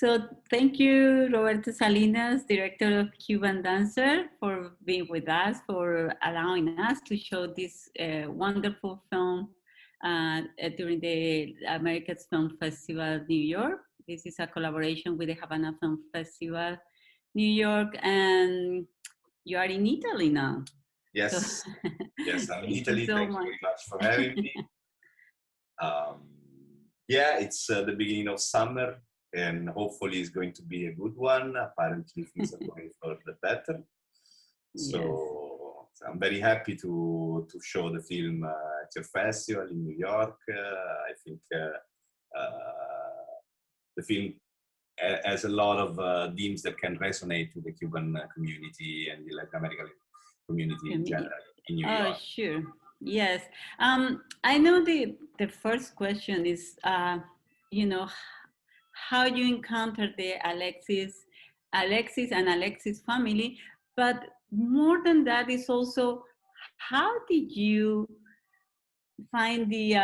So thank you, Roberto Salinas, director of Cuban Dancer, for being with us, for allowing us to show this wonderful film during the American Film Festival, New York. This is a collaboration with the Havana Film Festival, New York, and you are in Italy now. Yes, So, yes, I'm in thank Italy. you so Thank much. you very much for having me. Yeah, it's the beginning of summer, and hopefully it's going to be a good one. Apparently things are going for the better. So I'm very happy to show the film at your festival in New York. I think the film has a lot of themes that can resonate with the Cuban community and the Latin American community in general in New York. Oh, sure. Yes. I know the first question is, you know, how you encounter the Alexis and Alexis family, but more than that is also, how did you find the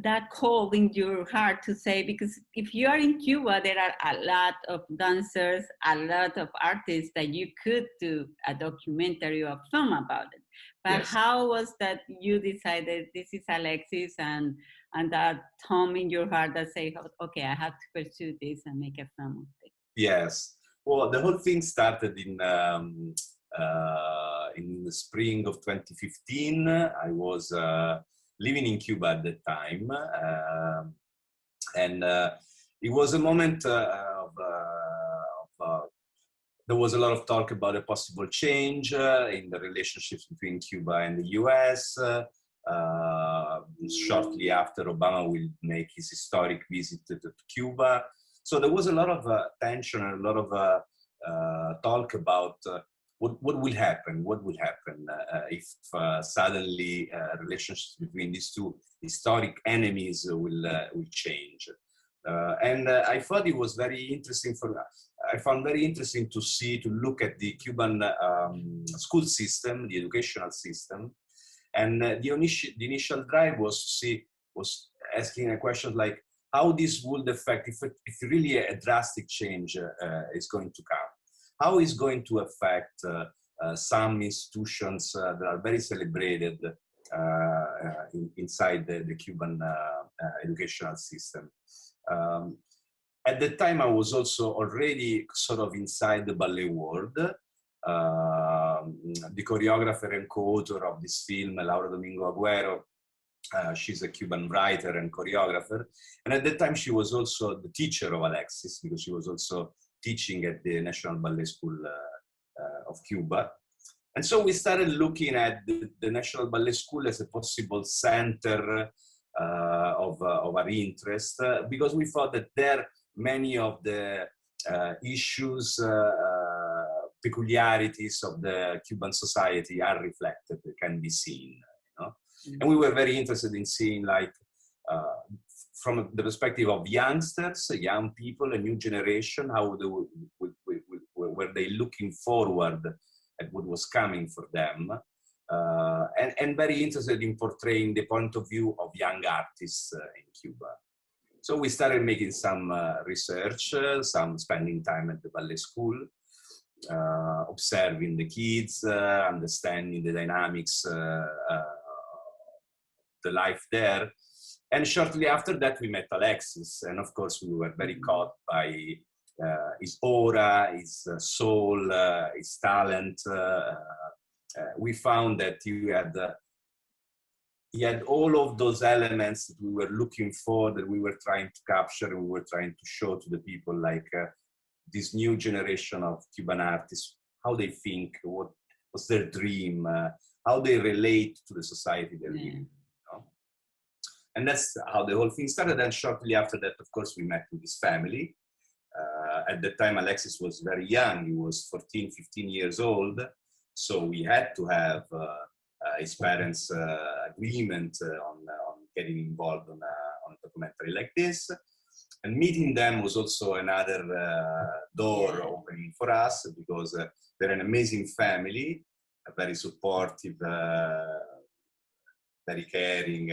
that call in your heart to say, because if you are in Cuba, there are a lot of dancers, a lot of artists that you could do a documentary or film about it. But Yes. How was that you decided this is Alexis and that Tom in your heart that say, okay, I have to pursue this and make a film of it? Yes. Well, the whole thing started in the spring of 2015. I was living in Cuba at the time, and it was a moment there was a lot of talk about a possible change in the relationships between Cuba and the US. Shortly after Obama will make his historic visit to Cuba. So there was a lot of tension and a lot of talk about what will happen if suddenly relationships between these two historic enemies will change. And I thought it was very interesting I found very interesting to look at the Cuban school system, the educational system. And the initial drive was asking a question like, how this would affect, if really a drastic change is going to come. How is going to affect some institutions that are very celebrated inside the Cuban educational system. At the time, I was also already sort of inside the ballet world. The choreographer and co-author of this film, Laura Domingo Agüero, she's a Cuban writer and choreographer. And at that time, she was also the teacher of Alexis, because she was also teaching at the National Ballet School of Cuba. And so we started looking at the National Ballet School as a possible center of our interest, because we thought that there many of the issues, peculiarities of the Cuban society are reflected, can be seen. You know? Mm-hmm. And we were very interested in seeing, like, from the perspective of youngsters, young people, a new generation, how they were they looking forward at what was coming for them, and very interested in portraying the point of view of young artists in Cuba. So we started making some research, some spending time at the ballet school, observing the kids, understanding the dynamics, the life there. And shortly after that, we met Alexis. And of course, we were very caught by his aura, his soul, his talent. We found that he had all of those elements that we were looking for, that we were trying to capture, and we were trying to show to the people, like this new generation of Cuban artists, how they think, what was their dream, how they relate to the society they're living. You know? And that's how the whole thing started. And shortly after that, of course, we met with his family. At that time, Alexis was very young. He was 14, 15 years old. So we had to have his parents' agreement on getting involved on a documentary like this. And meeting them was also another door opening for us, because they're an amazing family, very supportive, very caring.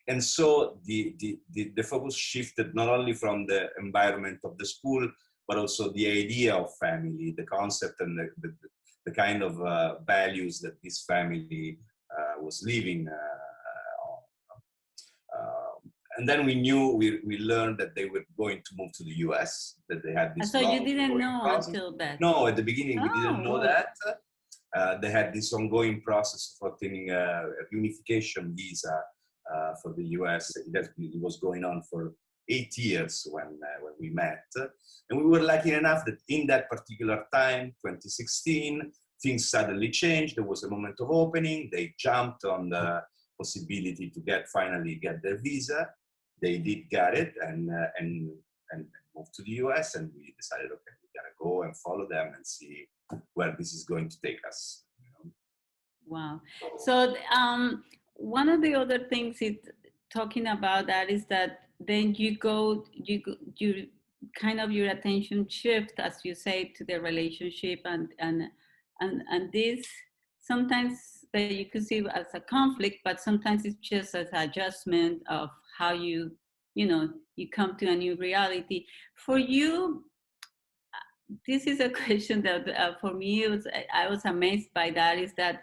And so the focus shifted not only from the environment of the school, but also the idea of family, the concept and the kind of values that this family was living on. And then we learned that they were going to move to the US, that they had this So you long didn't ongoing know process. until that? No, at the beginning we didn't Oh, know whoa. that. They had this ongoing process of obtaining a unification visa for the US. It was going on for 8 years when we met. And we were lucky enough that in that particular time, 2016, things suddenly changed. There was a moment of opening. They jumped on the possibility to finally get their visa. They did get it and moved to the US, and we decided, okay, we gotta go and follow them and see where this is going to take us. You know? Wow. So one of the other things is talking about that is that then you kind of your attention shift, as you say, to the relationship and this sometimes that you could see as a conflict, but sometimes it's just as adjustment of how you come to a new reality. For you, this is a question that for me I was amazed by that, is that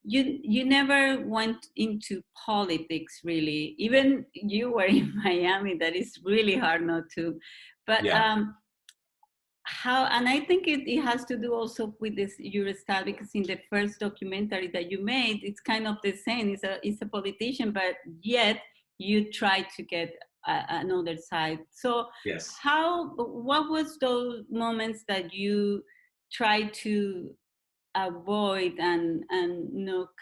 you never went into politics really. Even you were in Miami, that is really hard not to. But Yeah. how, and I think it has to do also with this your style, because in the first documentary that you made, it's kind of the same. It's a politician, but yet you try to get another side. So Yes. what was those moments that you try to avoid and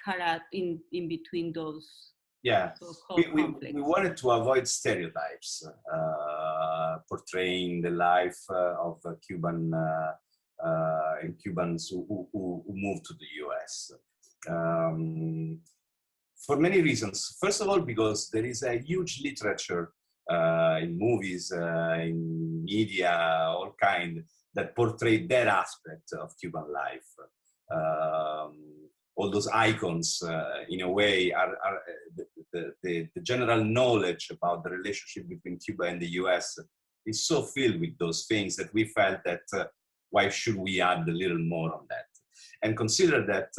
cut out in between those Yeah, so-called conflicts? we wanted to avoid stereotypes portraying the life of Cuban and Cubans who moved to the US. For many reasons. First of all, because there is a huge literature in movies, in media, all kind, that portray that aspect of Cuban life. All those icons, in a way, are the general knowledge about the relationship between Cuba and the US is so filled with those things that we felt that why should we add a little more on that? And consider that,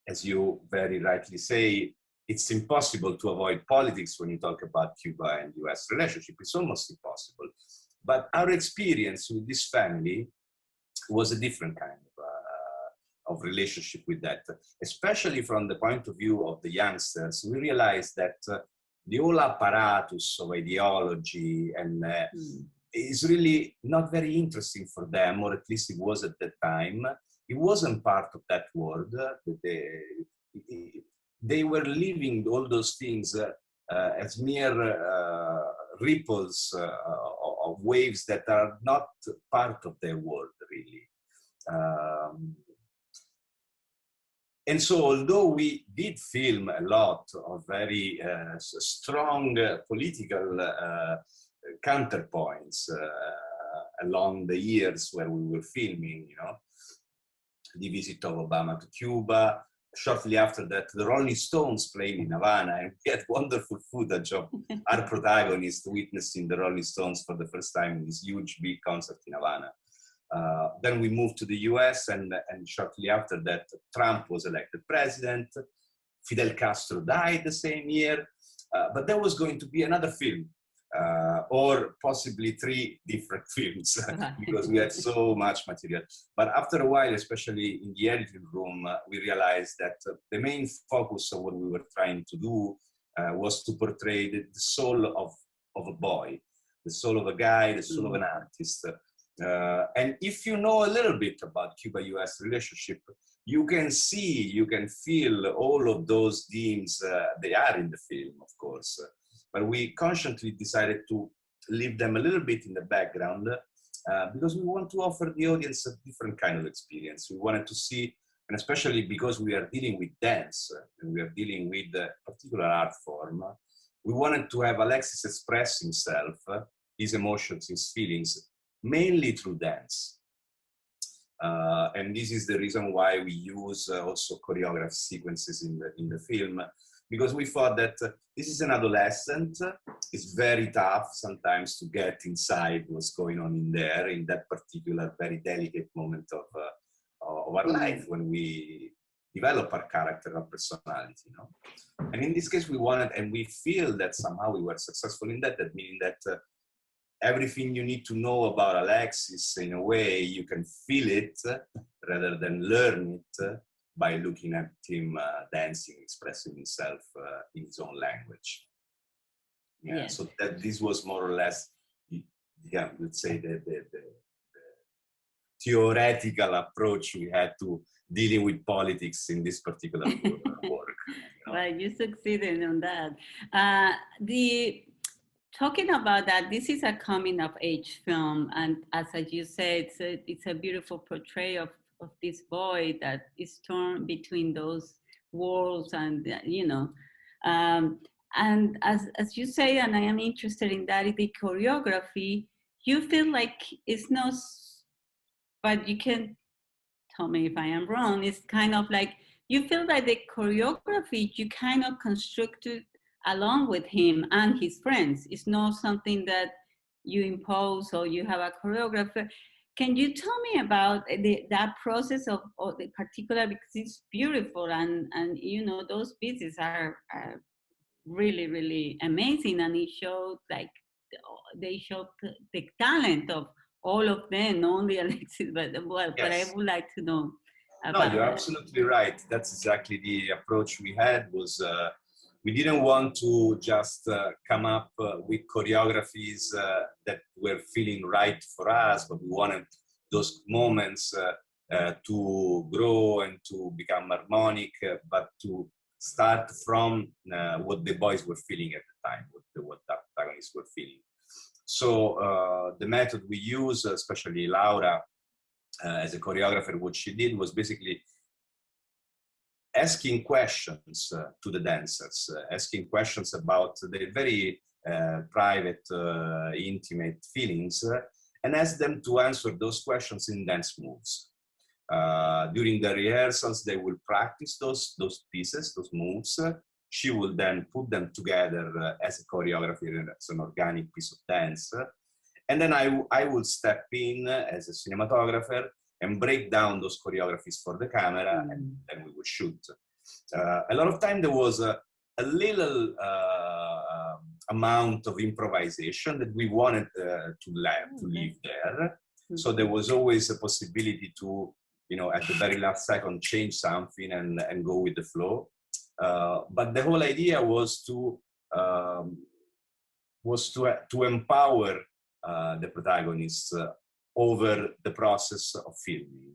as you very rightly say, it's impossible to avoid politics when you talk about Cuba and US relationship. It's almost impossible. But our experience with this family was a different kind of relationship with that, especially from the point of view of the youngsters. We realized that the whole apparatus of ideology and is really not very interesting for them, or at least it was at that time. It wasn't part of that world. They were living all those things as mere ripples of waves that are not part of their world, really. And so, although we did film a lot of very strong political counterpoints along the years where we were filming, you know, the visit of Obama to Cuba. Shortly after that, the Rolling Stones played in Havana, and we had wonderful footage of our protagonist witnessing the Rolling Stones for the first time in this huge, big concert in Havana. Then we moved to the US, and shortly after that, Trump was elected president. Fidel Castro died the same year. But there was going to be another film, or possibly 3 different films, because we had so much material. But after a while, especially in the editing room, we realized that the main focus of what we were trying to do was to portray the soul of a boy, the soul of a guy, the soul of an artist. And if you know a little bit about Cuba-US relationship, you can see, you can feel all of those themes. They are in the film, of course. But we consciously decided to leave them a little bit in the background because we want to offer the audience a different kind of experience. We wanted to see, and especially because we are dealing with dance, and we are dealing with a particular art form, we wanted to have Alexis express himself, his emotions, his feelings, mainly through dance. And this is the reason why we use also choreographed sequences in the film, because we thought that this is an adolescent. It's very tough sometimes to get inside what's going on in there in that particular very delicate moment of our life when we develop our character, our personality, you know. And in this case, we wanted, and we feel that somehow we were successful in that. That meaning that everything you need to know about Alexis, in a way, you can feel it rather than learn it by looking at him dancing, expressing himself in his own language. Yeah, Yes. so that this was more or less, yeah, let's say the theoretical approach we had to dealing with politics in this particular work. You know? Well, you succeeded on that. Talking about that, this is a coming of age film, and as you said, it's a beautiful portrayal of this boy that is torn between those worlds, and you know, and as you say, and I am interested in that, the choreography. You feel like it's not, but you can tell me if I am wrong. It's kind of like you feel like the choreography you kind of constructed along with him and his friends. It's not something that you impose or you have a choreographer. Can you tell me about that process of the particular, because it's beautiful, and you know those pieces are really, really amazing, and it showed like they showed the talent of all of them, not only Alexis, but well, but I Yes. would like to know No, about you're that. absolutely right. That's exactly the approach we had. Was we didn't want to just come up with choreographies that were feeling right for us, but we wanted those moments to grow and to become harmonic, but to start from what the boys were feeling at the time, what the protagonists were feeling. So the method we use, especially Laura, as a choreographer, what she did was basically asking questions to the dancers, asking questions about their very private, intimate feelings, and ask them to answer those questions in dance moves. During the rehearsals, they will practice those pieces, those moves. She will then put them together as a choreography, as an organic piece of dance. And then I will step in as a cinematographer and break down those choreographies for the camera, and then we would shoot. A lot of time there was a little amount of improvisation that we wanted to leave there. So there was always a possibility to, you know, at the very last second, change something and go with the flow. But the whole idea was to empower the protagonists over the process of filming.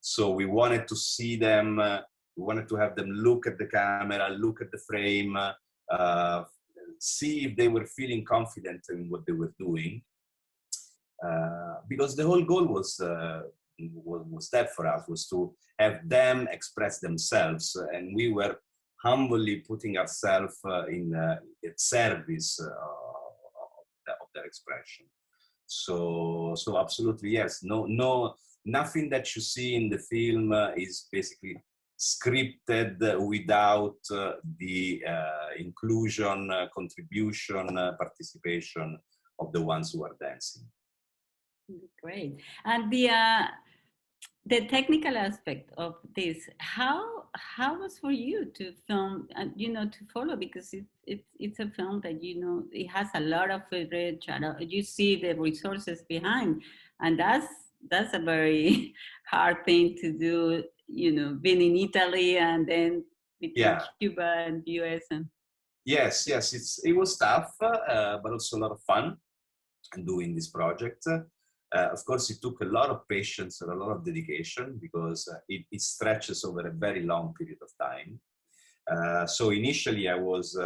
So we wanted to see them, we wanted to have them look at the camera, look at the frame, see if they were feeling confident in what they were doing. Because the whole goal was that for us, was to have them express themselves, and we were humbly putting ourselves in service of their expression. So absolutely yes. Nothing that you see in the film is basically scripted without the inclusion, contribution, participation of the ones who are dancing. Great. And the technical aspect of this, how was for you to film and, you know, to follow, because it's a film that, you know, it has a lot of footage, you see the resources behind, and that's a very hard thing to do, you know, being in Italy and then between Cuba and US. And yes, it was tough, but also a lot of fun doing this project. Of course, it took a lot of patience and a lot of dedication, because it stretches over a very long period of time. So initially I was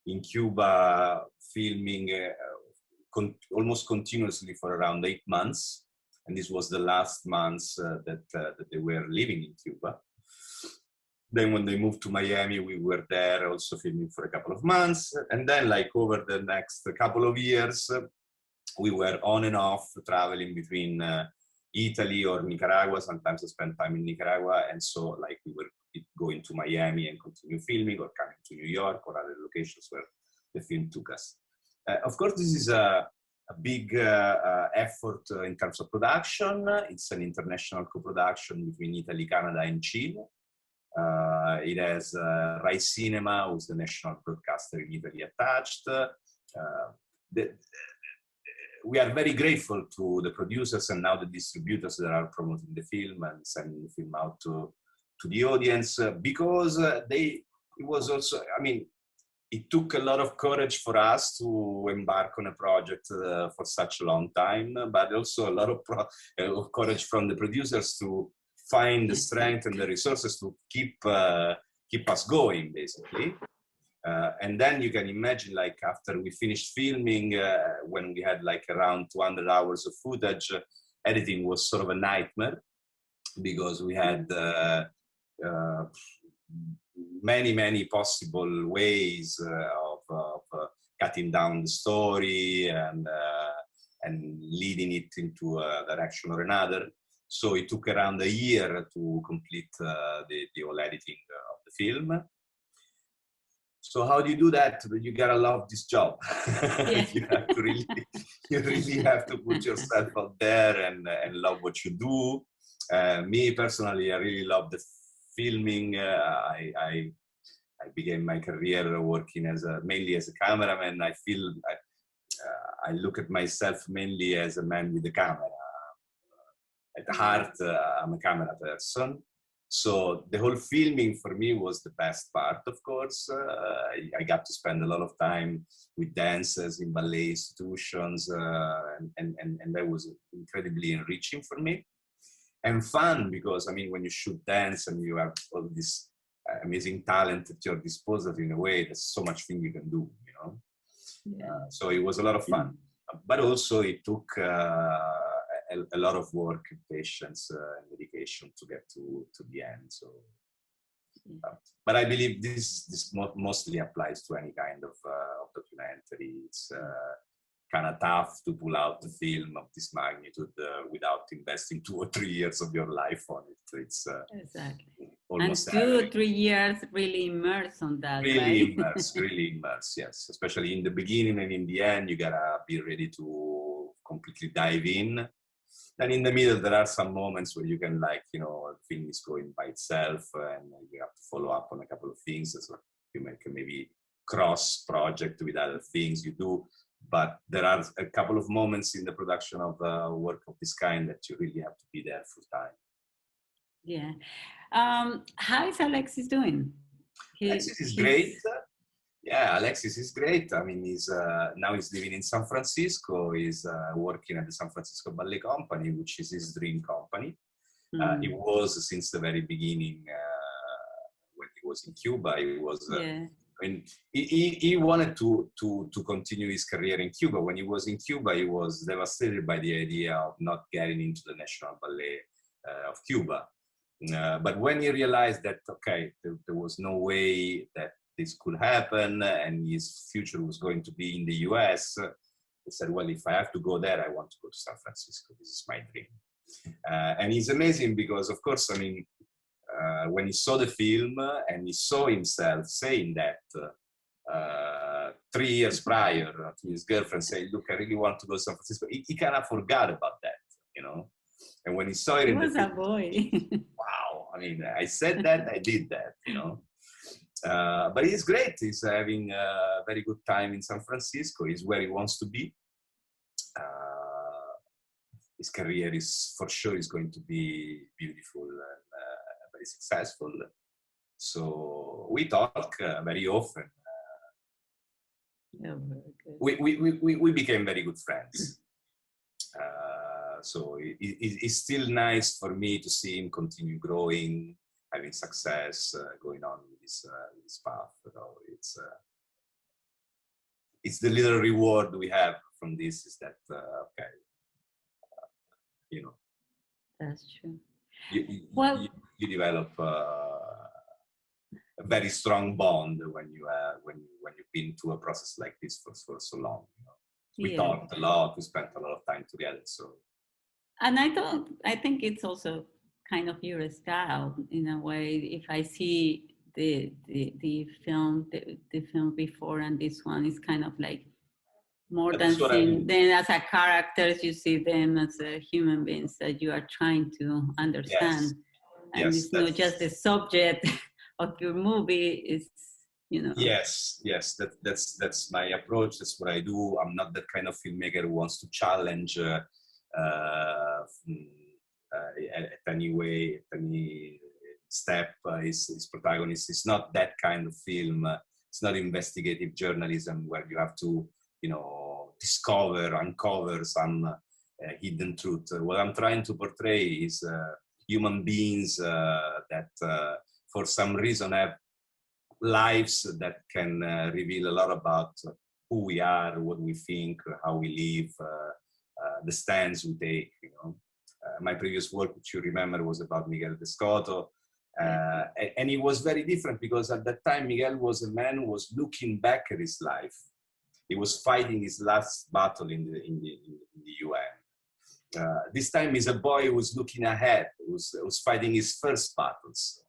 in Cuba filming almost continuously for around 8 months. And this was the last months that they were living in Cuba. Then when they moved to Miami, we were there also filming for a couple of months. And then like over the next couple of years, we were on and off traveling between Italy or Nicaragua. Sometimes I spent time in Nicaragua, and so like we were going to Miami and continue filming, or coming to New York or other locations where the film took us. Of course, this is a big effort in terms of production. It's an international co-production between Italy, Canada, and Chile. It has Rai Cinema, who's the national broadcaster in Italy, attached. We are very grateful to the producers and now the distributors that are promoting the film and sending the film out to the audience, because it was also, I mean, it took a lot of courage for us to embark on a project for such a long time, but also a lot of courage from the producers to find the strength and the resources to keep us going, basically. And then you can imagine, like, after we finished filming, when we had like around 200 hours of footage, editing was sort of a nightmare, because we had many possible ways of cutting down the story and leading it into a direction or another. So it took around a year to complete the whole editing of the film. So how do you do that? You gotta love this job. Yeah. You have to you really have to put yourself out there and love what you do. Me personally, I really love the filming. I began my career working mainly as a cameraman. I feel I look at myself mainly as a man with a camera. At heart, I'm a camera person. So the whole filming for me was the best part, of course. I got to spend a lot of time with dancers in ballet institutions, and that was incredibly enriching for me. And fun, because, I mean, when you shoot dance and you have all this amazing talent at your disposal, in a way, there's so much thing you can do, you know? Yeah. So it was a lot of fun. But also it took a lot of work, patience, and dedication to get to the end. So, but I believe this mostly applies to any kind of documentary. It's kind of tough to pull out a film of this magnitude without investing 2 or 3 years of your life on it. It's exactly. Almost and 2 or 3 years really immersed on that, really right? really immersed, yes. Especially in the beginning and in the end, you gotta be ready to completely dive in. And in the middle, there are some moments where you can, like, you know, the thing is going by itself and you have to follow up on a couple of things. So you make maybe cross project with other things you do. But there are a couple of moments in the production of work of this kind that you really have to be there full time. Yeah. How is Alexis doing? Alexis is great. Yeah, Alexis is great. I mean, now he's living in San Francisco. He's working at the San Francisco Ballet Company, which is his dream company. He was since the very beginning. When he was in Cuba, he was. I mean, he wanted to continue his career in Cuba. When he was in Cuba, he was devastated by the idea of not getting into the National Ballet of Cuba. But when he realized that, okay, there was no way that this could happen and his future was going to be in the US, he said, well, if I have to go there, I want to go to San Francisco. This is my dream. And he's amazing because, of course, I mean, when he saw the film and he saw himself saying that 3 years prior to his girlfriend saying, look, I really want to go to San Francisco, he kind of forgot about that, you know? And when he saw it in the film, a boy. wow, I mean, I said that, I did that, you know? But he's great. He's having a very good time in San Francisco. He's where he wants to be. His career is, for sure, is going to be beautiful and very successful. So we talk very often. Yeah, very good. We became very good friends. So it's still nice for me to see him continue growing, having success, going on with his path. You know, it's the little reward we have from this is that okay, you know. That's true. You develop a very strong bond when you've been through a process like this for so long. You know? We talked a lot. We spent a lot of time together. So And I think it's also kind of your style in a way. If I see the film before and this one is kind of like more But than that's what I seeing mean. them as a characters, you see them as a human beings that you are trying to Yes, understand, and yes, it's not just the subject of your movie. It's, you know. yes, yes. That's my approach. That's what I do. I'm not that kind of filmmaker who wants to challenge uh, mm, at any way, at any step. His protagonist. It's not that kind of film. It's not investigative journalism where you have to, uncover some hidden truth. What I'm trying to portray is human beings that, for some reason, have lives that can reveal a lot about who we are, what we think, how we live, the stands we take. My previous work, which you remember, was about Miguel Descoto, Yes. and it was very different because at that time Miguel was a man who was looking back at his life. He was fighting his last battle in the UN. This time he's a boy who's looking ahead, who's fighting his first battles.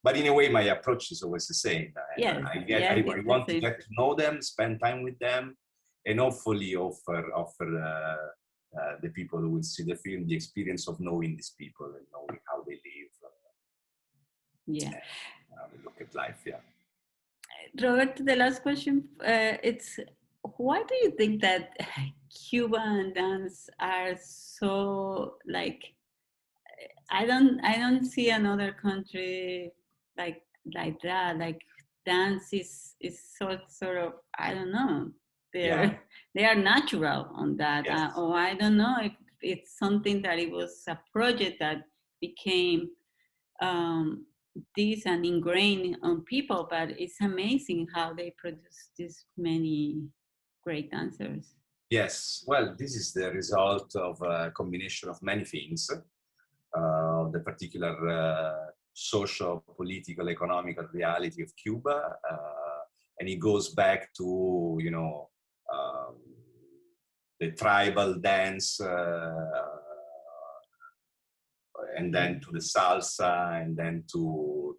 But in a way, my approach is always the same. Yes, I yes, it's the want to same. get to know them, spend time with them, and hopefully offer the people who will see the film the experience of knowing these people and knowing how they live, Yeah. and how they look at life. Yeah. Robert, the last question, it's why do you think that Cuban dance are so like I don't see another country like that. Like dance is sort of I don't know. Yeah. They are natural on that. Yes. Or I don't know if it's something that it was a project that became um, this and ingrained on people. But it's amazing how they produce this many great dancers. Yes. Well, this is the result of a combination of many things. The particular social, political, economical reality of Cuba, and it goes back to um, the tribal dance, and then to the salsa, and then to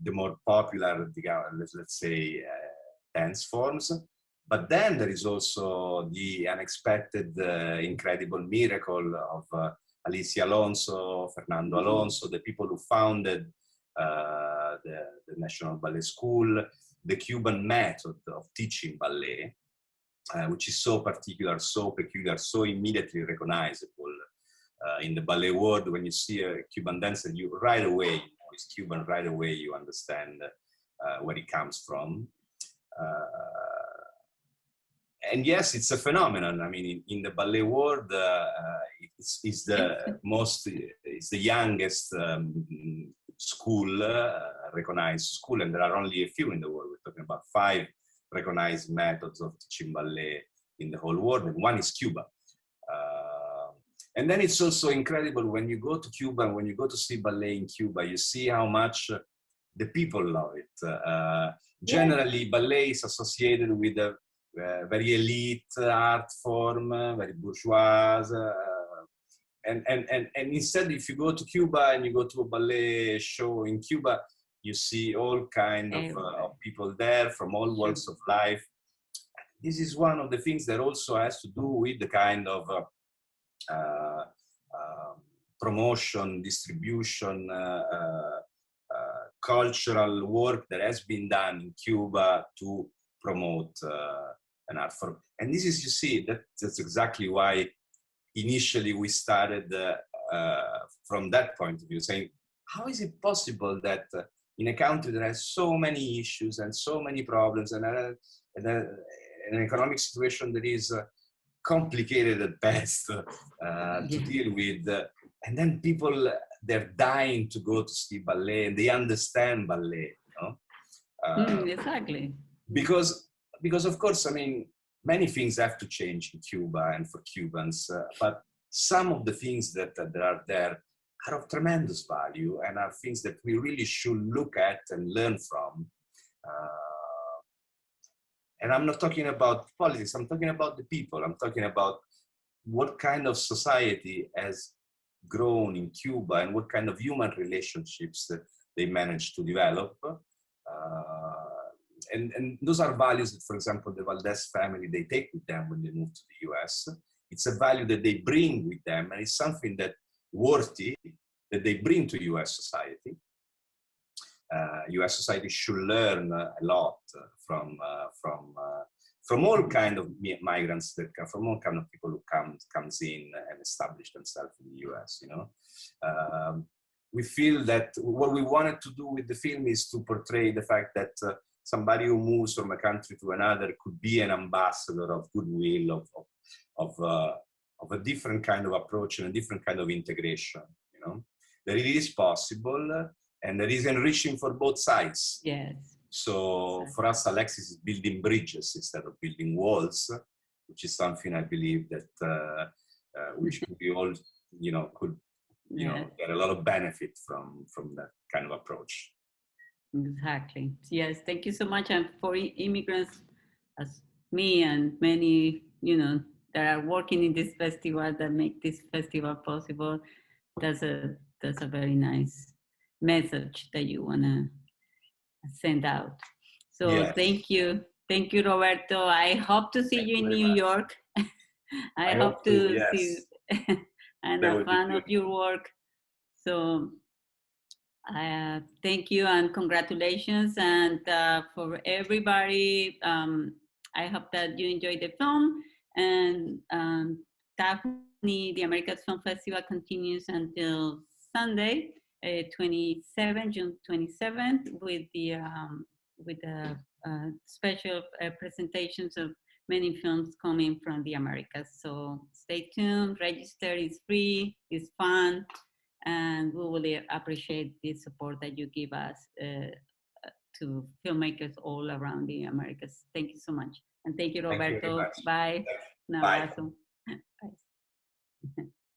the more popular, let's say, dance forms. But then there is also the unexpected, incredible miracle of Alicia Alonso, Fernando Alonso, the people who founded the National Ballet School, the Cuban method of teaching ballet, which is so particular, so peculiar, so immediately recognizable in the ballet world. When you see a Cuban dancer, you right away, it's Cuban, right away you understand where it comes from. And yes, it's a phenomenon. I mean, in the ballet world, it's the youngest school, recognized school, and there are only a few in the world. We're talking about 5 recognized methods of teaching ballet in the whole world, and one is Cuba. And then it's also incredible when you go to Cuba, when you go to see ballet in Cuba, you see how much the people love it. Generally, ballet is associated with a very elite art form, very bourgeois. And instead, if you go to Cuba and you go to a ballet show in Cuba, you see all kind of people there from all walks of life. This is one of the things that also has to do with the kind of promotion, distribution, cultural work that has been done in Cuba to promote an art form. And this is, you see, that's exactly why initially we started from that point of view, saying, how is it possible that in a country that has so many issues and so many problems and an economic situation that is complicated at best to deal with, and then people, they're dying to go to see ballet and they understand ballet, Exactly. because of course, I mean, many things have to change in Cuba and for Cubans, but some of the things that are there are of tremendous value and are things that we really should look at and learn from. And I'm not talking about politics, I'm talking about the people. I'm talking about what kind of society has grown in Cuba and what kind of human relationships that they managed to develop. And those are values that, for example, the Valdez family, they take with them when they move to the US. It's a value that they bring with them, and it's something that worthy that they bring to US society. US society should learn a lot from all kind of migrants that come, from all kind of people who comes in and establish themselves in the US. You know, we feel that what we wanted to do with the film is to portray the fact that somebody who moves from a country to another could be an ambassador of goodwill, of a different kind of approach and a different kind of integration. You know, that it is possible. And that is enriching for both sides. Yes. So for us, Alexis is building bridges instead of building walls, which is something I believe that which we all, you know, could, you know, get a lot of benefit from that kind of approach. Exactly. Yes. Thank you so much. And for immigrants as me and many, you know, that are working in this festival, that make this festival possible, that's a very nice message that you want to send out. So yes. Thank you, Roberto. I hope to see you in New York. I hope to yes. see you. I'm a fan of your work. So thank you and congratulations. And for everybody, I hope that you enjoyed the film. And Daphne, the Americas Film Festival continues until Sunday, 27, June 27th, with the special presentations of many films coming from the Americas. So stay tuned, register, it's free, it's fun, and we really appreciate the support that you give us to filmmakers all around the Americas. Thank you so much. And thank you, Roberto. Thank you very much. Bye. Un abrazo. Bye.